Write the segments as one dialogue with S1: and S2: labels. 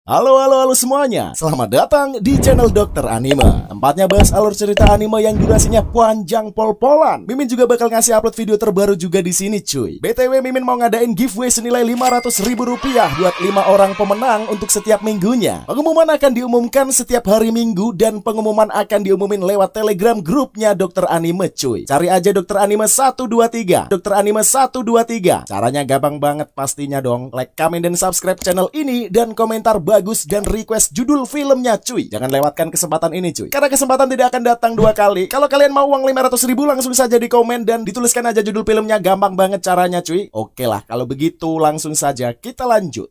S1: Halo semuanya, selamat datang di channel Dokter Anime. Tempatnya bahas alur cerita anime yang durasinya panjang pol-polan. Mimin juga bakal ngasih upload video terbaru juga di sini cuy. BTW Mimin mau ngadain giveaway senilai Rp500.000 buat 5 orang pemenang untuk setiap minggunya. Pengumuman akan diumumkan setiap hari Minggu dan pengumuman akan diumumin lewat Telegram grupnya Dokter Anime cuy. Cari aja Dokter Anime 123. Dokter Anime 123. Caranya gampang banget pastinya dong. Like, comment, dan subscribe channel ini dan komentar bagus dan request judul filmnya cuy. Jangan lewatkan kesempatan ini cuy, karena kesempatan tidak akan datang dua kali. Kalau kalian mau uang 500.000 langsung saja di komen dan dituliskan aja judul filmnya. Gampang banget caranya cuy. Oke lah, kalau begitu langsung saja kita lanjut.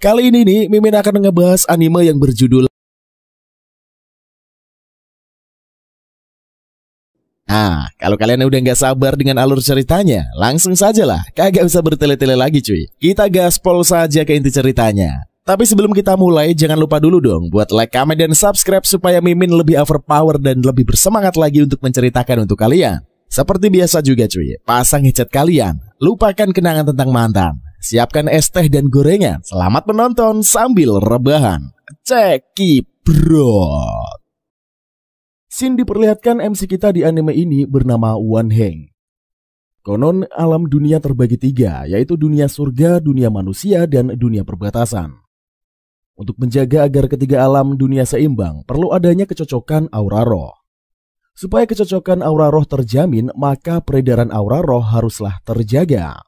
S1: Kali ini nih Mimin akan ngebahas anime yang berjudul kalau kalian udah nggak sabar dengan alur ceritanya, langsung saja lah, kagak usah bertele-tele lagi cuy. Kita gaspol saja ke inti ceritanya. Tapi sebelum kita mulai, jangan lupa dulu dong buat like, comment, dan subscribe supaya Mimin lebih overpower dan lebih bersemangat lagi untuk menceritakan untuk kalian. Seperti biasa juga cuy, pasang headset kalian, lupakan kenangan tentang mantan, siapkan es teh dan gorengan. Selamat menonton sambil rebahan. Cekipro. Scene diperlihatkan MC kita di anime ini bernama Wan Heng. Konon alam dunia terbagi tiga, yaitu dunia surga, dunia manusia, dan dunia perbatasan. Untuk menjaga agar ketiga alam dunia seimbang, perlu adanya kecocokan aura roh. Supaya kecocokan aura roh terjamin, maka peredaran aura roh haruslah terjaga.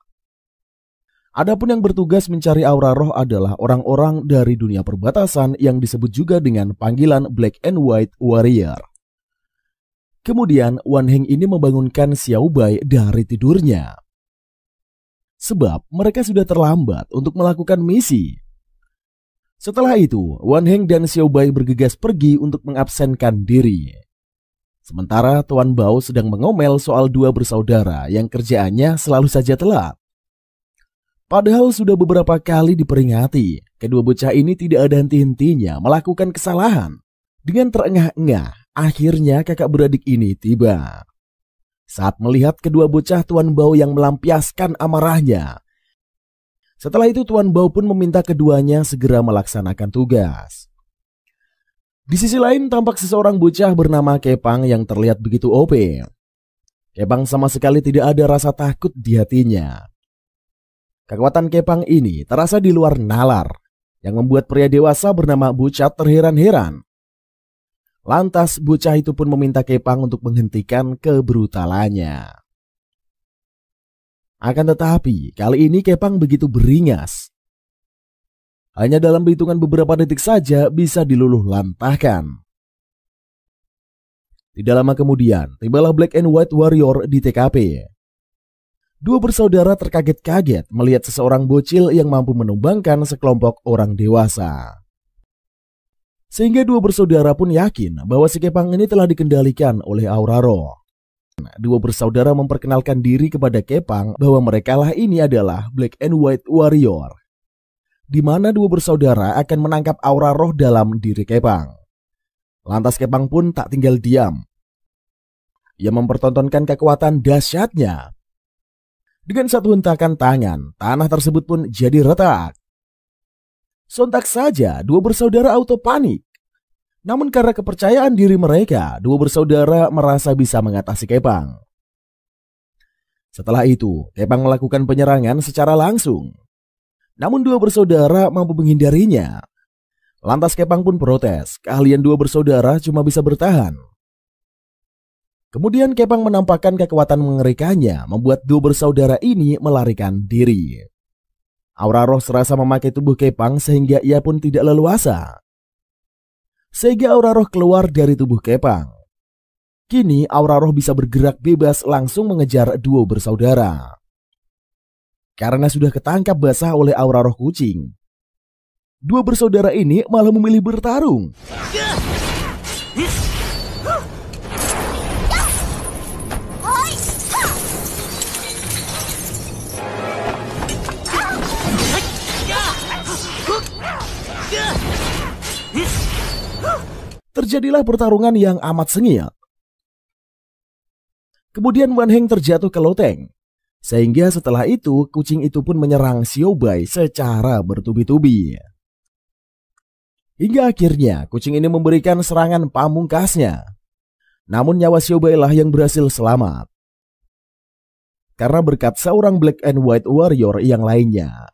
S1: Adapun yang bertugas mencari aura roh adalah orang-orang dari dunia perbatasan yang disebut juga dengan panggilan Black and White Warrior. Kemudian Wan Heng ini membangunkan Xiao Bai dari tidurnya. Sebab mereka sudah terlambat untuk melakukan misi. Setelah itu, Wan Heng dan Xiao Bai bergegas pergi untuk mengabsenkan diri. Sementara Tuan Bao sedang mengomel soal dua bersaudara yang kerjaannya selalu saja telat. Padahal sudah beberapa kali diperingati, kedua bocah ini tidak ada henti-hentinya melakukan kesalahan. Dengan terengah-engah, akhirnya kakak beradik ini tiba. Saat melihat kedua bocah, Tuan Bao yang melampiaskan amarahnya. Setelah itu Tuan Bao pun meminta keduanya segera melaksanakan tugas. Di sisi lain tampak seseorang bocah bernama Kepang yang terlihat begitu OP. Kepang sama sekali tidak ada rasa takut di hatinya. Kekuatan Kepang ini terasa di luar nalar, yang membuat pria dewasa bernama Bucat terheran-heran. Lantas bocah itu pun meminta Kepang untuk menghentikan kebrutalannya. Akan tetapi kali ini Kepang begitu beringas. Hanya dalam hitungan beberapa detik saja bisa diluluh lantahkan. Tidak lama kemudian tibalah Black and White Warrior di TKP. Dua bersaudara terkaget-kaget melihat seseorang bocil yang mampu menumbangkan sekelompok orang dewasa. Sehingga dua bersaudara pun yakin bahwa si Kepang ini telah dikendalikan oleh aura roh. Dua bersaudara memperkenalkan diri kepada Kepang bahwa merekalah ini adalah Black and White Warrior, di mana dua bersaudara akan menangkap aura roh dalam diri Kepang. Lantas Kepang pun tak tinggal diam. Ia mempertontonkan kekuatan dahsyatnya. Dengan satu hentakan tangan, tanah tersebut pun jadi retak. Sontak saja dua bersaudara auto panik. Namun karena kepercayaan diri mereka, dua bersaudara merasa bisa mengatasi Kepang. Setelah itu, Kepang melakukan penyerangan secara langsung. Namun dua bersaudara mampu menghindarinya. Lantas Kepang pun protes, kalian dua bersaudara cuma bisa bertahan. Kemudian Kepang menampakkan kekuatan mengerikannya, membuat dua bersaudara ini melarikan diri. Aura roh serasa memakai tubuh Kepang sehingga ia pun tidak leluasa. Sehingga aura roh keluar dari tubuh Kepang. Kini aura roh bisa bergerak bebas langsung mengejar dua bersaudara. Karena sudah ketangkap basah oleh aura roh kucing, dua bersaudara ini malah memilih bertarung. Terjadilah pertarungan yang amat sengit. Kemudian Wan Heng terjatuh ke loteng. Sehingga setelah itu kucing itu pun menyerang Xiao Bai secara bertubi-tubi. Hingga akhirnya kucing ini memberikan serangan pamungkasnya. Namun nyawa Xiaobai lah yang berhasil selamat. Karena berkat seorang Black and White Warrior yang lainnya.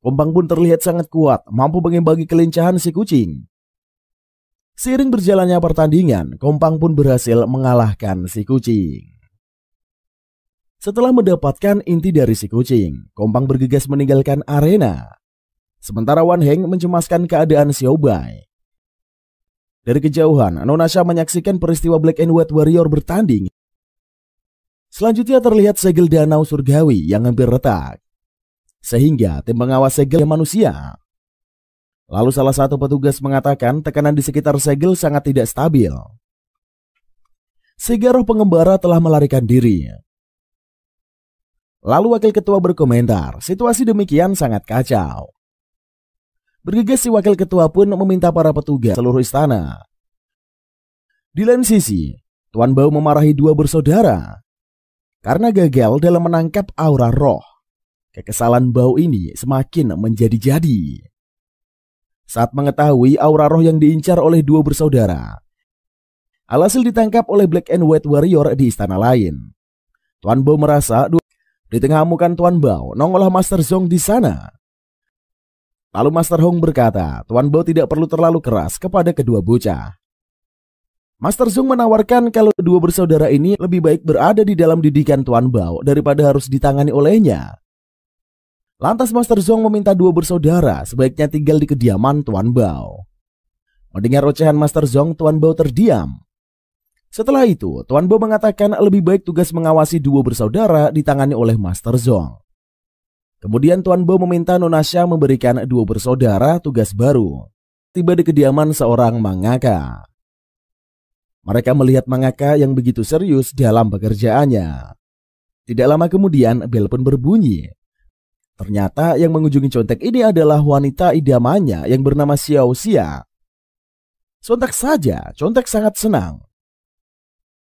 S1: Kompang pun terlihat sangat kuat, mampu mengimbangi kelincahan si kucing. Seiring berjalannya pertandingan, Kompang pun berhasil mengalahkan si kucing. Setelah mendapatkan inti dari si kucing, Kompang bergegas meninggalkan arena. Sementara Wan Heng mencemaskan keadaan Xiaobai. Dari kejauhan, Nona Sha menyaksikan peristiwa Black and White Warrior bertanding. Selanjutnya terlihat segel danau surgawi yang hampir retak. Sehingga tim pengawas segel manusia. Lalu salah satu petugas mengatakan tekanan di sekitar segel sangat tidak stabil. Sehingga roh pengembara telah melarikan diri. Lalu wakil ketua berkomentar, situasi demikian sangat kacau. Bergegas si wakil ketua pun meminta para petugas seluruh istana. Di lain sisi, Tuan Bao memarahi dua bersaudara karena gagal dalam menangkap aura roh. Kekesalan Bao ini semakin menjadi-jadi. Saat mengetahui aura roh yang diincar oleh dua bersaudara, alhasil ditangkap oleh Black and White Warrior di istana lain. Tuan Bao merasa di tengah amukan Tuan Bao nongollah Master Zhong di sana. Lalu Master Hong berkata, Tuan Bao tidak perlu terlalu keras kepada kedua bocah. Master Zhong menawarkan kalau kedua bersaudara ini lebih baik berada di dalam didikan Tuan Bao daripada harus ditangani olehnya. Lantas Master Zhong meminta dua bersaudara sebaiknya tinggal di kediaman Tuan Bao. Mendengar ocehan Master Zhong, Tuan Bao terdiam. Setelah itu, Tuan Bao mengatakan lebih baik tugas mengawasi dua bersaudara ditangani oleh Master Zhong. Kemudian Tuan Bao meminta Nona Sha memberikan dua bersaudara tugas baru. Tiba di kediaman seorang mangaka. Mereka melihat mangaka yang begitu serius dalam pekerjaannya. Tidak lama kemudian bel pun berbunyi. Ternyata yang mengunjungi contek ini adalah wanita idamannya yang bernama Xiao Xia. Sontak saja contek sangat senang.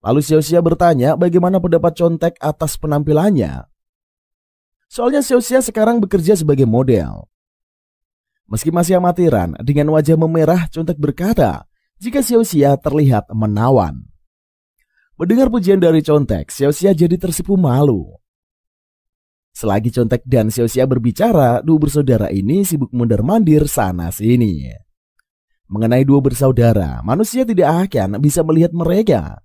S1: Lalu Xiao Xia bertanya bagaimana pendapat contek atas penampilannya. Soalnya Xiao Xia sekarang bekerja sebagai model. Meski masih amatiran, dengan wajah memerah contek berkata jika Xiao Xia terlihat menawan. Mendengar pujian dari contek, Xiao Xia jadi tersipu malu. Selagi contek dan Xiao Xia berbicara, dua bersaudara ini sibuk mondar-mandir sana sini. Mengenai dua bersaudara, manusia tidak akan bisa melihat mereka.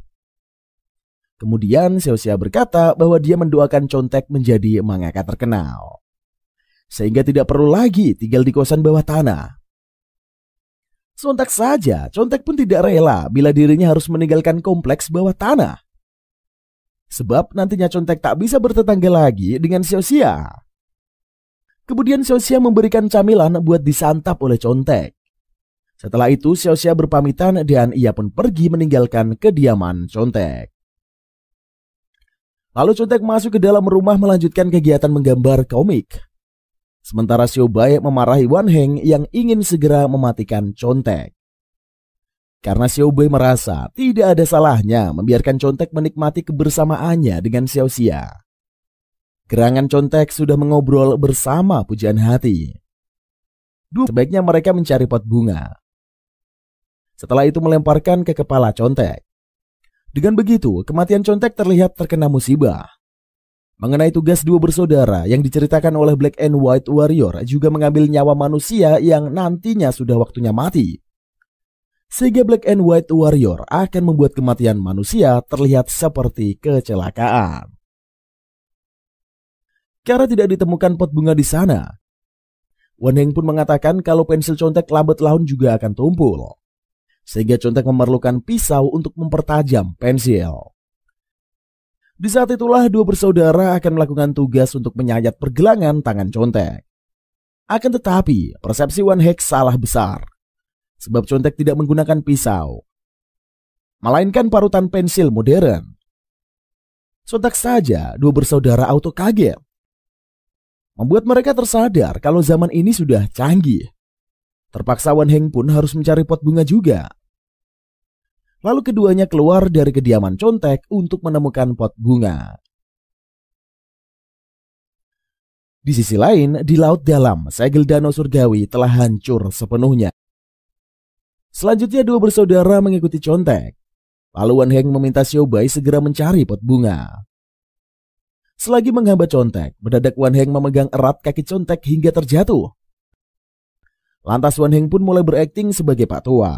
S1: Kemudian Xiao Xia berkata bahwa dia mendoakan contek menjadi mangaka terkenal. Sehingga tidak perlu lagi tinggal di kosan bawah tanah. Sontak saja, contek pun tidak rela bila dirinya harus meninggalkan kompleks bawah tanah. Sebab nantinya contek tak bisa bertetangga lagi dengan Xiao Xia. Kemudian Xiao Xia memberikan camilan buat disantap oleh contek. Setelah itu Xiao Xia berpamitan dan ia pun pergi meninggalkan kediaman contek. Lalu contek masuk ke dalam rumah melanjutkan kegiatan menggambar komik. Sementara Xiaobai memarahi Wan Heng yang ingin segera mematikan contek. Karena Xiaobai merasa tidak ada salahnya membiarkan contek menikmati kebersamaannya dengan Xiao Xia. Gerangan contek sudah mengobrol bersama pujian hati. Sebaiknya mereka mencari pot bunga. Setelah itu melemparkan ke kepala contek. Dengan begitu, kematian contek terlihat terkena musibah. Mengenai tugas dua bersaudara yang diceritakan oleh Black and White Warrior juga mengambil nyawa manusia yang nantinya sudah waktunya mati. Sehingga Black and White Warrior akan membuat kematian manusia terlihat seperti kecelakaan. Karena tidak ditemukan pot bunga di sana, Wan Heng pun mengatakan kalau pensil contek lambat laun juga akan tumpul. Sehingga contek memerlukan pisau untuk mempertajam pensil. Di saat itulah dua bersaudara akan melakukan tugas untuk menyayat pergelangan tangan contek. Akan tetapi persepsi Wan Heng salah besar. Sebab contek tidak menggunakan pisau, melainkan parutan pensil modern. Sontak saja dua bersaudara auto kaget. Membuat mereka tersadar kalau zaman ini sudah canggih. Terpaksa Wan Heng pun harus mencari pot bunga juga. Lalu keduanya keluar dari kediaman contek untuk menemukan pot bunga. Di sisi lain, di laut dalam, segel danau surgawi telah hancur sepenuhnya. Selanjutnya dua bersaudara mengikuti Contek. Lalu Wan Heng meminta Xiaobai segera mencari pot bunga. Selagi menghambat Contek, mendadak Wan Heng memegang erat kaki Contek hingga terjatuh. Lantas Wan Heng pun mulai berakting sebagai Pak Tua.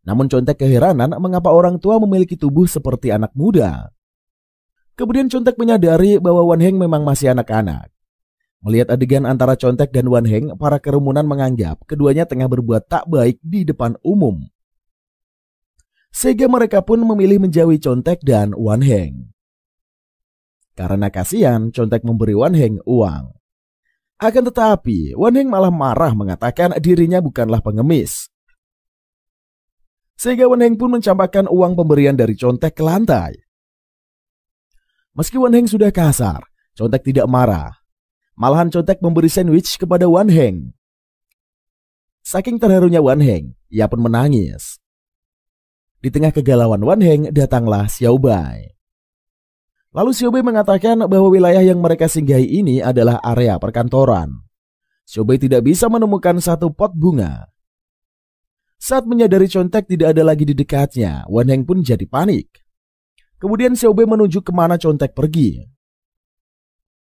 S1: Namun Contek keheranan mengapa orang tua memiliki tubuh seperti anak muda. Kemudian Contek menyadari bahwa Wan Heng memang masih anak-anak. Melihat adegan antara Contek dan Wan Heng, para kerumunan menganggap keduanya tengah berbuat tak baik di depan umum. Sehingga mereka pun memilih menjauhi Contek dan Wan Heng. Karena kasihan, Contek memberi Wan Heng uang. Akan tetapi, Wan Heng malah marah mengatakan dirinya bukanlah pengemis. Sehingga Wan Heng pun mencampakkan uang pemberian dari Contek ke lantai. Meski Wan Heng sudah kasar, Contek tidak marah. Malahan Contek memberi sandwich kepada Wan Heng. Saking terharunya Wan Heng, ia pun menangis. Di tengah kegalauan Wan Heng, datanglah Xiaobai. Lalu Xiaobai mengatakan bahwa wilayah yang mereka singgahi ini adalah area perkantoran. Xiaobai tidak bisa menemukan satu pot bunga. Saat menyadari Contek tidak ada lagi di dekatnya, Wan Heng pun jadi panik. Kemudian Xiaobai menunjuk kemana Contek pergi.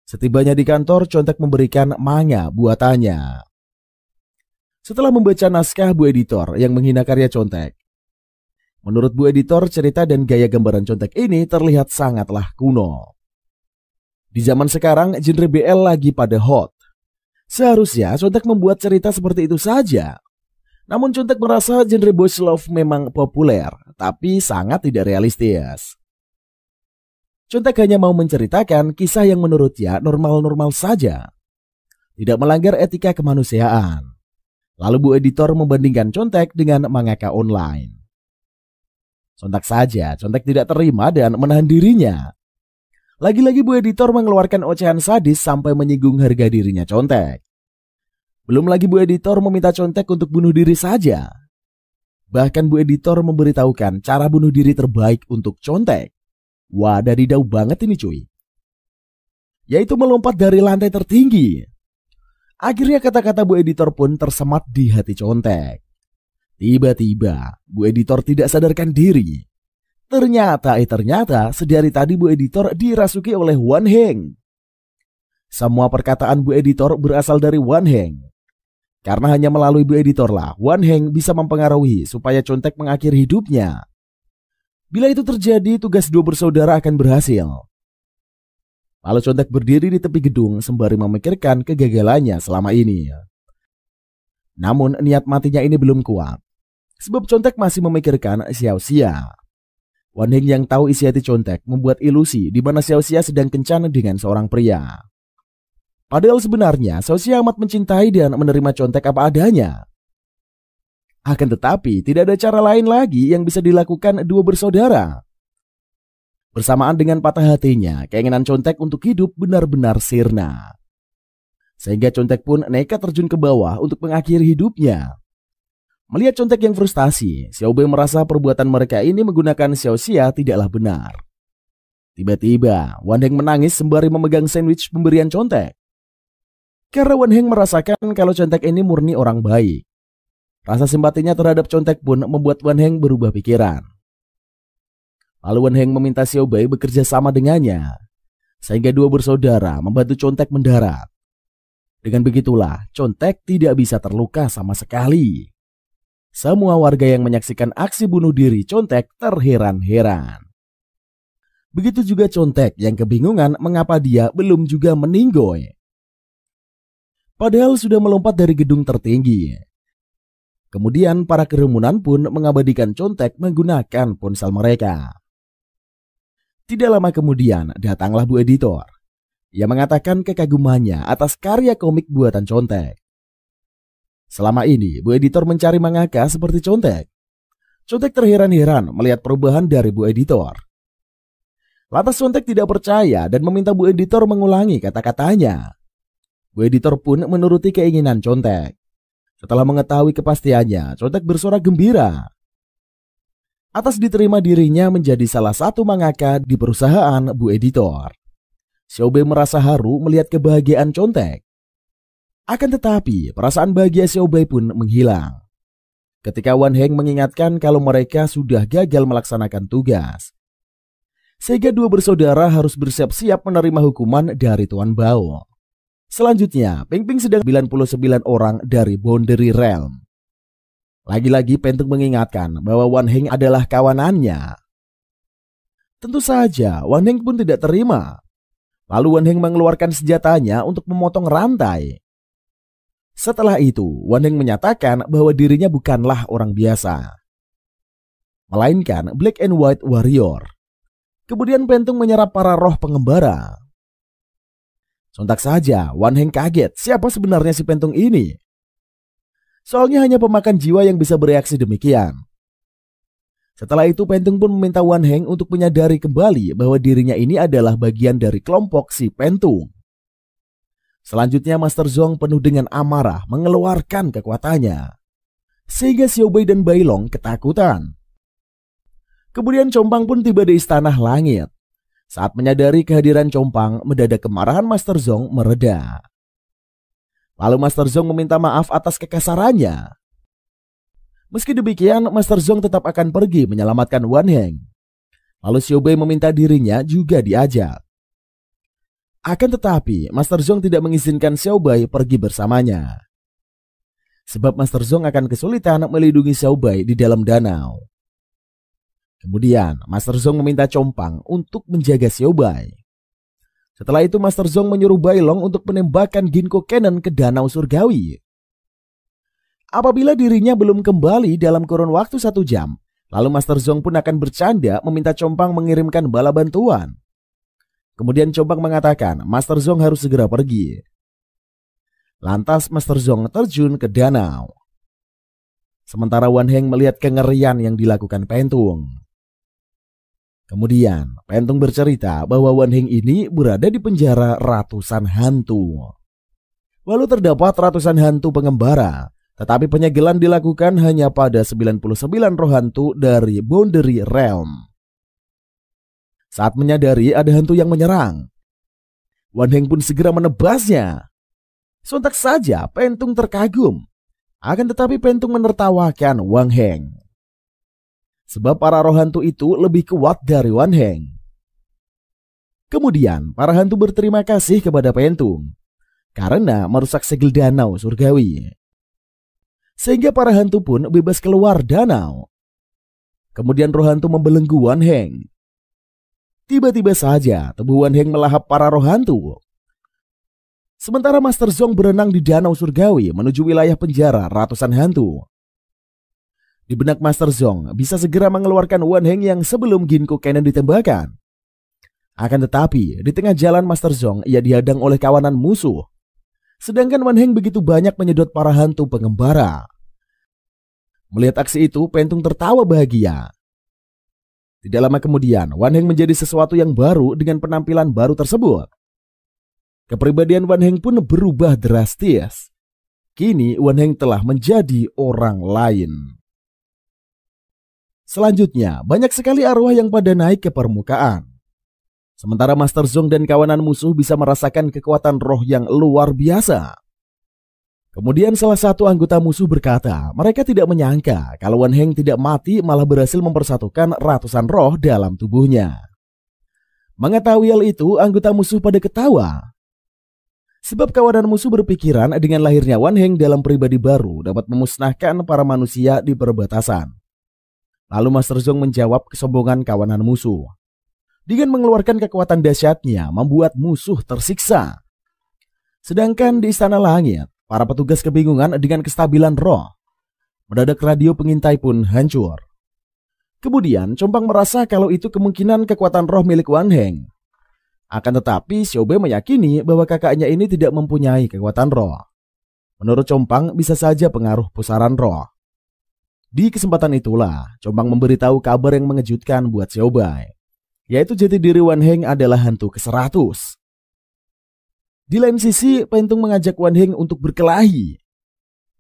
S1: Setibanya di kantor, Contek memberikan manga buatannya. Setelah membaca naskah Bu Editor yang menghina karya Contek, menurut Bu Editor, cerita dan gaya gambaran Contek ini terlihat sangatlah kuno. Di zaman sekarang, genre BL lagi pada hot. Seharusnya Contek membuat cerita seperti itu saja. Namun Contek merasa genre boys love memang populer, tapi sangat tidak realistis. Contek hanya mau menceritakan kisah yang menurutnya normal-normal saja, tidak melanggar etika kemanusiaan. Lalu Bu Editor membandingkan Contek dengan mangaka online. Sontak saja, Contek tidak terima dan menahan dirinya. Lagi-lagi Bu Editor mengeluarkan ocehan sadis sampai menyinggung harga dirinya Contek. Belum lagi Bu Editor meminta Contek untuk bunuh diri saja. Bahkan Bu Editor memberitahukan cara bunuh diri terbaik untuk Contek. Wah, dadidau banget ini cuy. Yaitu melompat dari lantai tertinggi. Akhirnya kata-kata Bu Editor pun tersemat di hati Contek. Tiba-tiba, Bu Editor tidak sadarkan diri. Ternyata sedari tadi Bu Editor dirasuki oleh Wan Heng. Semua perkataan Bu Editor berasal dari Wan Heng. Karena hanya melalui Bu Editor lah, Wan Heng bisa mempengaruhi supaya Contek mengakhiri hidupnya. Bila itu terjadi, tugas dua bersaudara akan berhasil. Lalu Contek berdiri di tepi gedung sembari memikirkan kegagalannya selama ini. Namun niat matinya ini belum kuat. Sebab Contek masih memikirkan Xiaoxia. Wan Heng yang tahu isi hati Contek membuat ilusi di mana Xiaoxia sedang kencan dengan seorang pria. Padahal sebenarnya Xiaoxia amat mencintai dan menerima Contek apa adanya. Akan tetapi tidak ada cara lain lagi yang bisa dilakukan dua bersaudara. Bersamaan dengan patah hatinya, keinginan Contek untuk hidup benar-benar sirna. Sehingga Contek pun nekat terjun ke bawah untuk mengakhiri hidupnya. Melihat Contek yang frustasi, Xiaobai merasa perbuatan mereka ini menggunakan Xiaoxia tidaklah benar. Tiba-tiba, Wan Heng menangis sembari memegang sandwich pemberian Contek. Karena Wan Heng merasakan kalau Contek ini murni orang baik. Rasa simpatinya terhadap Contek pun membuat Wan Heng berubah pikiran. Lalu Wan Heng meminta Xiaobai bekerja sama dengannya, sehingga dua bersaudara membantu Contek mendarat. Dengan begitulah, Contek tidak bisa terluka sama sekali. Semua warga yang menyaksikan aksi bunuh diri Contek terheran-heran. Begitu juga Contek yang kebingungan mengapa dia belum juga meninggoy. Padahal sudah melompat dari gedung tertinggi. Kemudian para kerumunan pun mengabadikan Contek menggunakan ponsel mereka. Tidak lama kemudian datanglah Bu Editor. Ia mengatakan kekagumannya atas karya komik buatan Contek. Selama ini Bu Editor mencari mangaka seperti Contek. Contek terheran-heran melihat perubahan dari Bu Editor. Lantas Contek tidak percaya dan meminta Bu Editor mengulangi kata-katanya. Bu Editor pun menuruti keinginan Contek. Setelah mengetahui kepastiannya, Contek bersorak gembira. Atas diterima dirinya menjadi salah satu mangaka di perusahaan Bu Editor. Xiaobai merasa haru melihat kebahagiaan Contek. Akan tetapi, perasaan bahagia Xiaobai pun menghilang. ketika Wan Heng mengingatkan kalau mereka sudah gagal melaksanakan tugas. Sehingga dua bersaudara harus bersiap-siap menerima hukuman dari Tuan Bao. Selanjutnya, Ping Ping sedang 99 orang dari Boundary Realm. Lagi-lagi Pentung mengingatkan bahwa Wan Heng adalah kawanannya. Tentu saja Wan Heng pun tidak terima. Lalu Wan Heng mengeluarkan senjatanya untuk memotong rantai. Setelah itu, Wan Heng menyatakan bahwa dirinya bukanlah orang biasa, melainkan Black and White Warrior. Kemudian Pentung menyerap para roh pengembara. Sontak saja Wan Heng kaget siapa sebenarnya si Pentung ini. Soalnya hanya pemakan jiwa yang bisa bereaksi demikian. Setelah itu Pentung pun meminta Wan Heng untuk menyadari kembali bahwa dirinya ini adalah bagian dari kelompok si Pentung. Selanjutnya Master Zhong penuh dengan amarah mengeluarkan kekuatannya, sehingga Xiao Bei dan Bai Long ketakutan. Kemudian Compang pun tiba di Istana Langit. Saat menyadari kehadiran Compang, mendadak kemarahan Master Zhong mereda. Lalu Master Zhong meminta maaf atas kekasarannya. Meski demikian, Master Zhong tetap akan pergi menyelamatkan Wan Heng. Lalu Xiao Bei meminta dirinya juga diajak. Akan tetapi, Master Zhong tidak mengizinkan Xiao Bei pergi bersamanya. Sebab Master Zhong akan kesulitan melindungi Xiao Bei di dalam danau. Kemudian, Master Zhong meminta Compang untuk menjaga Xiao Bei. Setelah itu, Master Zhong menyuruh Bai Long untuk menembakkan Ginkgo Cannon ke danau surgawi. Apabila dirinya belum kembali dalam kurun waktu 1 jam, lalu Master Zhong pun akan bercanda meminta Compang mengirimkan bala bantuan. Kemudian Compang mengatakan Master Zhong harus segera pergi. Lantas Master Zhong terjun ke danau. Sementara Wan Heng melihat kengerian yang dilakukan Pentung. Kemudian Pentung bercerita bahwa Wan Heng ini berada di penjara ratusan hantu. Lalu terdapat ratusan hantu pengembara. Tetapi penyegelan dilakukan hanya pada 99 roh hantu dari Boundary Realm. Saat menyadari ada hantu yang menyerang, Wan Heng pun segera menebasnya. Sontak saja Pentung terkagum. Akan tetapi Pentung menertawakan Wan Heng. Sebab para roh hantu itu lebih kuat dari Wan Heng. Kemudian para hantu berterima kasih kepada Pentung karena merusak segel danau surgawi. Sehingga para hantu pun bebas keluar danau. Kemudian roh hantu membelenggu Wan Heng. Tiba-tiba saja tubuh Wan Heng melahap para roh hantu. Sementara Master Zhong berenang di danau surgawi menuju wilayah penjara ratusan hantu. Di benak Master Zhong bisa segera mengeluarkan Wan Heng yang sebelum Ginkgo Cannon ditembakkan. Akan tetapi di tengah jalan Master Zhong ia dihadang oleh kawanan musuh. Sedangkan Wan Heng begitu banyak menyedot para hantu pengembara. Melihat aksi itu, Pentung tertawa bahagia. Tidak lama kemudian, Wan Heng menjadi sesuatu yang baru dengan penampilan baru tersebut. Kepribadian Wan Heng pun berubah drastis. Kini Wan Heng telah menjadi orang lain. Selanjutnya, banyak sekali arwah yang pada naik ke permukaan. Sementara Master Zhong dan kawanan musuh bisa merasakan kekuatan roh yang luar biasa. Kemudian salah satu anggota musuh berkata, mereka tidak menyangka kalau Wan Heng tidak mati malah berhasil mempersatukan ratusan roh dalam tubuhnya. Mengetahui hal itu, anggota musuh pada ketawa. Sebab kawanan musuh berpikiran dengan lahirnya Wan Heng dalam pribadi baru dapat memusnahkan para manusia di perbatasan. Lalu Master Zhong menjawab kesombongan kawanan musuh. Dengan mengeluarkan kekuatan dahsyatnya membuat musuh tersiksa. Sedangkan di Istana Langit, para petugas kebingungan dengan kestabilan roh. Mendadak radio pengintai pun hancur. Kemudian Compang merasa kalau itu kemungkinan kekuatan roh milik Wan Heng. Akan tetapi Xiao Bei meyakini bahwa kakaknya ini tidak mempunyai kekuatan roh. Menurut Compang bisa saja pengaruh pusaran roh. Di kesempatan itulah Compang memberitahu kabar yang mengejutkan buat Xiao Bei. Yaitu jati diri Wan Heng adalah hantu ke-100. Di lain sisi, Pentung mengajak Wan Heng untuk berkelahi.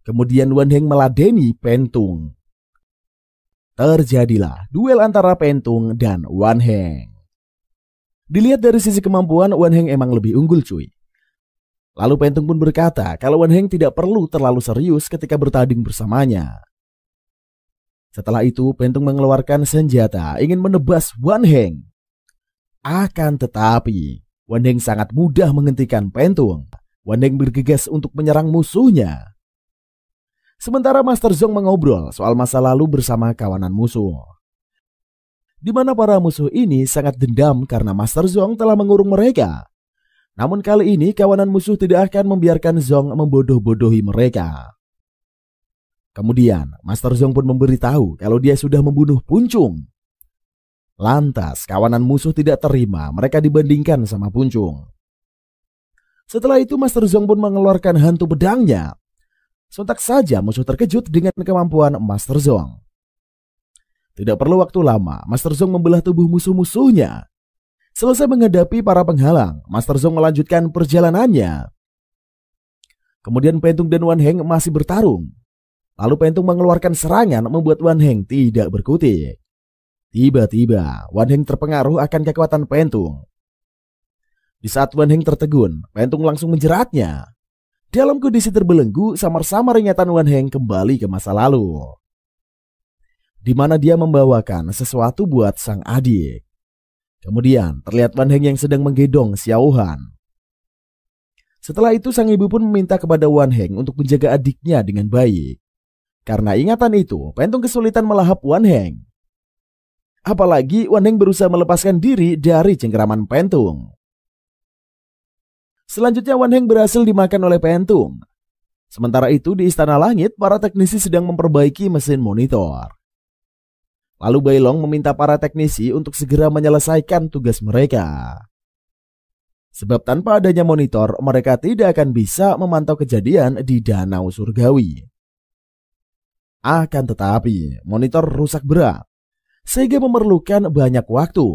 S1: Kemudian Wan Heng meladeni Pentung. Terjadilah duel antara Pentung dan Wan Heng. Dilihat dari sisi kemampuan, Wan Heng emang lebih unggul cuy. Lalu Pentung pun berkata kalau Wan Heng tidak perlu terlalu serius ketika bertanding bersamanya. Setelah itu, Pentung mengeluarkan senjata ingin menebas Wan Heng. Akan tetapi, Wan Heng sangat mudah menghentikan Pentung. Wan Heng bergegas untuk menyerang musuhnya. Sementara Master Zong mengobrol soal masa lalu bersama kawanan musuh, di mana para musuh ini sangat dendam karena Master Zong telah mengurung mereka. Namun kali ini kawanan musuh tidak akan membiarkan Zong membodoh-bodohi mereka. Kemudian Master Zong pun memberitahu kalau dia sudah membunuh Puncung. Lantas kawanan musuh tidak terima mereka dibandingkan sama Puncung. Setelah itu Master Zong pun mengeluarkan hantu pedangnya. Sontak saja musuh terkejut dengan kemampuan Master Zong. Tidak perlu waktu lama, Master Zong membelah tubuh musuh-musuhnya. Selesai menghadapi para penghalang, Master Zong melanjutkan perjalanannya. Kemudian Pentung dan Wan Heng masih bertarung. Lalu Pentung mengeluarkan serangan membuat Wan Heng tidak berkutik. Tiba-tiba Wan Heng terpengaruh akan kekuatan Pentung. Di saat Wan Heng tertegun, Pentung langsung menjeratnya. Dalam kondisi terbelenggu, samar-samar ingatan Wan Heng kembali ke masa lalu, di mana dia membawakan sesuatu buat sang adik. Kemudian terlihat Wan Heng yang sedang menggendong Xiao Han. Setelah itu sang ibu pun meminta kepada Wan Heng untuk menjaga adiknya dengan baik. Karena ingatan itu, Pentung kesulitan melahap Wan Heng. Apalagi Wan Heng berusaha melepaskan diri dari cengkeraman Pentung. Selanjutnya Wan Heng berhasil dimakan oleh Pentung. Sementara itu di Istana Langit, para teknisi sedang memperbaiki mesin monitor. Lalu Bailong meminta para teknisi untuk segera menyelesaikan tugas mereka. Sebab tanpa adanya monitor, mereka tidak akan bisa memantau kejadian di Danau Surgawi. Akan tetapi, monitor rusak berat, sehingga memerlukan banyak waktu.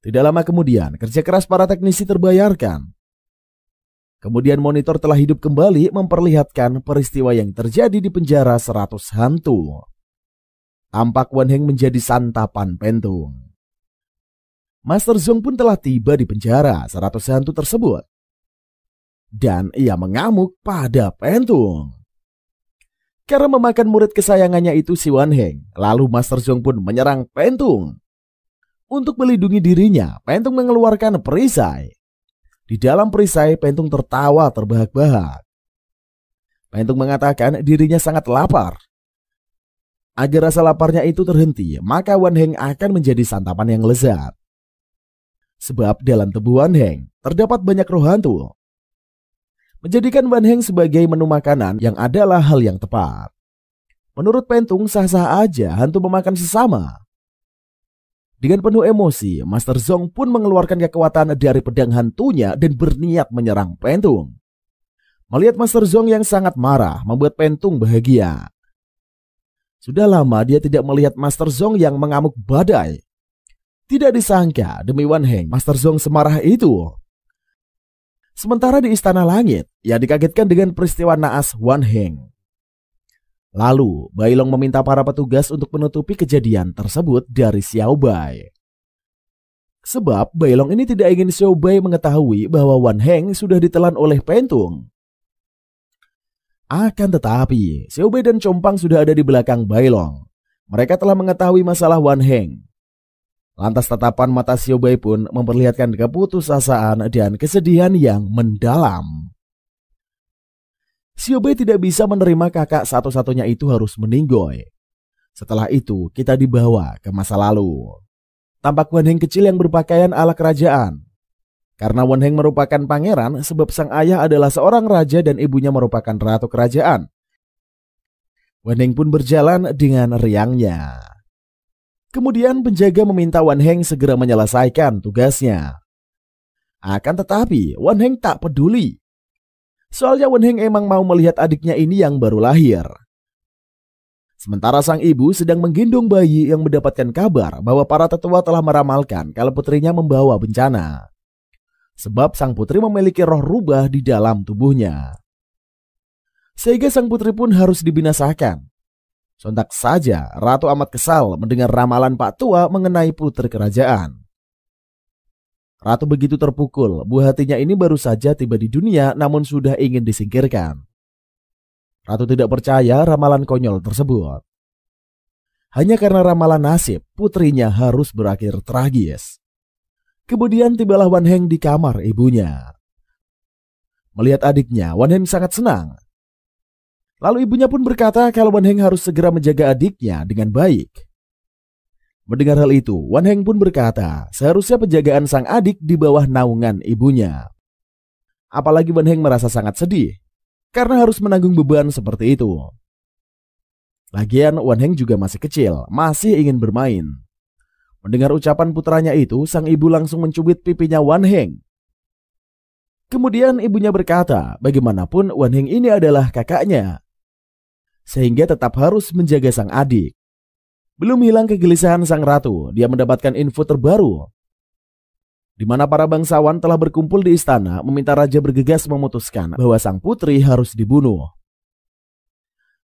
S1: Tidak lama kemudian, kerja keras para teknisi terbayarkan. Kemudian monitor telah hidup kembali memperlihatkan peristiwa yang terjadi di penjara 100 hantu. Tampak Wan Heng menjadi santapan Pentung. Master Zong pun telah tiba di penjara 100 hantu tersebut. Dan ia mengamuk pada Pentung. Karena memakan murid kesayangannya itu si Wan Heng, lalu Master Zong pun menyerang Pentung. Untuk melindungi dirinya, Pentung mengeluarkan perisai. Di dalam perisai, Pentung tertawa terbahak-bahak. Pentung mengatakan dirinya sangat lapar. Agar rasa laparnya itu terhenti, maka Wan Heng akan menjadi santapan yang lezat. Sebab dalam tubuh Wan Heng terdapat banyak roh hantu. Menjadikan Wan Heng sebagai menu makanan yang adalah hal yang tepat. Menurut Pentung sah-sah aja hantu memakan sesama. Dengan penuh emosi, Master Zong pun mengeluarkan kekuatan dari pedang hantunya dan berniat menyerang Pentung. Melihat Master Zong yang sangat marah membuat Pentung bahagia. Sudah lama dia tidak melihat Master Zong yang mengamuk badai. Tidak disangka demi Wan Heng, Master Zong semarah itu. Sementara di Istana Langit, ia dikagetkan dengan peristiwa naas Wan Heng. Lalu, Bailong meminta para petugas untuk menutupi kejadian tersebut dari Xiao Bai. Sebab Bailong ini tidak ingin Xiao Bai mengetahui bahwa Wan Heng sudah ditelan oleh Pentung. Akan tetapi, Xiao Bai dan Compang sudah ada di belakang Bailong. Mereka telah mengetahui masalah Wan Heng. Lantas tatapan mata Xiao Bai pun memperlihatkan keputusasaan dan kesedihan yang mendalam. Xiao Bai tidak bisa menerima kakak satu-satunya itu harus meninggoy. Setelah itu kita dibawa ke masa lalu. Tampak Wan Heng kecil yang berpakaian ala kerajaan. Karena Wan Heng merupakan pangeran sebab sang ayah adalah seorang raja dan ibunya merupakan ratu kerajaan. Wan Heng pun berjalan dengan riangnya. Kemudian penjaga meminta Wan Heng segera menyelesaikan tugasnya. Akan tetapi Wan Heng tak peduli. Soalnya Wan Heng emang mau melihat adiknya ini yang baru lahir. Sementara sang ibu sedang menggendong bayi yang mendapatkan kabar bahwa para tetua telah meramalkan kalau putrinya membawa bencana. Sebab sang putri memiliki roh rubah di dalam tubuhnya. Sehingga sang putri pun harus dibinasakan. Sontak saja Ratu amat kesal mendengar ramalan Pak Tua mengenai putri kerajaan. Ratu begitu terpukul, buah hatinya ini baru saja tiba di dunia namun sudah ingin disingkirkan. Ratu tidak percaya ramalan konyol tersebut. hanya karena ramalan nasib putrinya harus berakhir tragis. Kemudian tibalah Wan Heng di kamar ibunya. Melihat adiknya, Wan Heng sangat senang. Lalu ibunya pun berkata kalau Wan Heng harus segera menjaga adiknya dengan baik. Mendengar hal itu, Wan Heng pun berkata seharusnya penjagaan sang adik di bawah naungan ibunya. Apalagi Wan Heng merasa sangat sedih karena harus menanggung beban seperti itu. Lagian Wan Heng juga masih kecil, masih ingin bermain. Mendengar ucapan putranya itu, sang ibu langsung mencubit pipinya Wan Heng. Kemudian ibunya berkata, bagaimanapun Wan Heng ini adalah kakaknya, sehingga tetap harus menjaga sang adik. Belum hilang kegelisahan sang ratu, dia mendapatkan info terbaru, di mana para bangsawan telah berkumpul di istana meminta raja bergegas memutuskan bahwa sang putri harus dibunuh.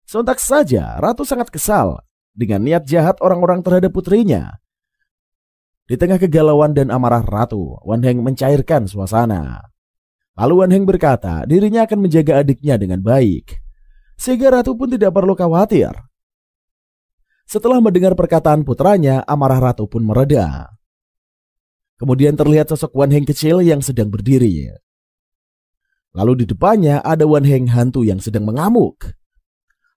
S1: Sontak saja, ratu sangat kesal dengan niat jahat orang-orang terhadap putrinya. Di tengah kegalauan dan amarah ratu, Wan Heng mencairkan suasana. Lalu Wan Heng berkata dirinya akan menjaga adiknya dengan baik, sehingga ratu pun tidak perlu khawatir. Setelah mendengar perkataan putranya, amarah ratu pun mereda. Kemudian terlihat sosok Wan Heng kecil yang sedang berdiri. Lalu di depannya ada Wan Heng hantu yang sedang mengamuk.